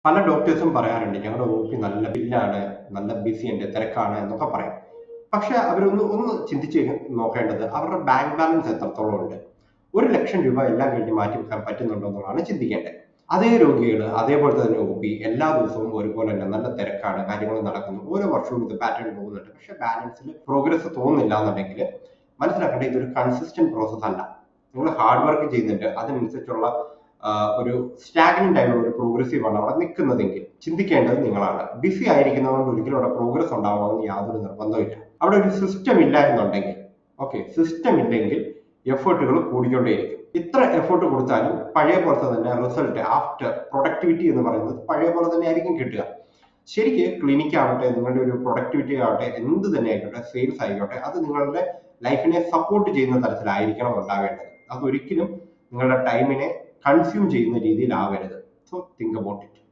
പല ഡോക്ടേഴ്സും പറയാറുണ്ട് ഞങ്ങളുടെ ഒ പി നല്ല ബില്ലാണ്, നല്ല ബിസി ഉണ്ട്, തിരക്കാണ് എന്നൊക്കെ പറയും. പക്ഷെ അവരൊന്ന് ചിന്തിച്ച് നോക്കേണ്ടത് അവരുടെ ബാങ്ക് ബാലൻസ് എത്രത്തോളം ഉണ്ട്. 1 ലക്ഷം രൂപ എല്ലാം കഴിഞ്ഞ് മാറ്റി വെക്കാൻ പറ്റുന്നുണ്ടോ എന്നുള്ളതാണ് ചിന്തിക്കേണ്ടത്. അതേ രോഗികൾ അതേപോലെ തന്നെ ഒ പി എല്ലാ ദിവസവും ഒരുപോലെ തന്നെ നല്ല തിരക്കാണ്, കാര്യങ്ങൾ നടക്കുന്നു, ഓരോ വർഷവും ഇത് പാറ്റേൺ പോകുന്നുണ്ട്, പക്ഷെ ബാലൻസിൽ പ്രോഗ്രസ് തോന്നുന്നില്ല എന്നുണ്ടെങ്കിൽ മനസ്സിലാക്കേണ്ടത് ഇതൊരു കൺസിസ്റ്റന്റ് പ്രോസസ് അല്ല. നിങ്ങൾ ഹാർഡ് വർക്ക് ചെയ്യുന്നുണ്ട്, അതിനനുസരിച്ചുള്ള ഒരു സ്റ്റാഗ്നന്റ് ആയിട്ടുള്ള ഒരു പ്രോഗ്രസീവ് ആണ് അവിടെ നിൽക്കുന്നതെങ്കിൽ ചിന്തിക്കേണ്ടത് നിങ്ങളാണ്. ബിസി ആയിരിക്കുന്നതുകൊണ്ട് ഒരിക്കലും അവിടെ പ്രോഗ്രസ് ഉണ്ടാവണമെന്ന് യാതൊരു നിർബന്ധമില്ല. അവിടെ ഒരു സിസ്റ്റം ഇല്ല എന്നുണ്ടെങ്കിൽ, ഓക്കെ, സിസ്റ്റം ഇല്ലെങ്കിൽ എഫേർട്ടുകൾ കൂടിക്കൊണ്ടേയിരിക്കും. ഇത്ര എഫേർട്ട് കൊടുത്താലും പഴയ പോലത്തെ തന്നെ റിസൾട്ട് ആഫ്റ്റർ പ്രൊഡക്ടിവിറ്റി എന്ന് പറയുന്നത് പഴയ പോലെ തന്നെ ആയിരിക്കും കിട്ടുക. ശരിക്ക് ക്ലിനിക്ക് ആവട്ടെ, നിങ്ങളുടെ ഒരു പ്രൊഡക്ടിവിറ്റി ആവട്ടെ, എന്ത് തന്നെ ആയിക്കോട്ടെ, സെയിൽസ് ആയിക്കോട്ടെ, അത് നിങ്ങളുടെ ലൈഫിനെ സപ്പോർട്ട് ചെയ്യുന്ന തരത്തിലായിരിക്കണം ഉണ്ടാവേണ്ടത്. അതൊരിക്കലും നിങ്ങളുടെ ടൈമിനെ കൺസ്യൂം ചെയ്യുന്ന രീതിയിലാവരുത്. So think about it.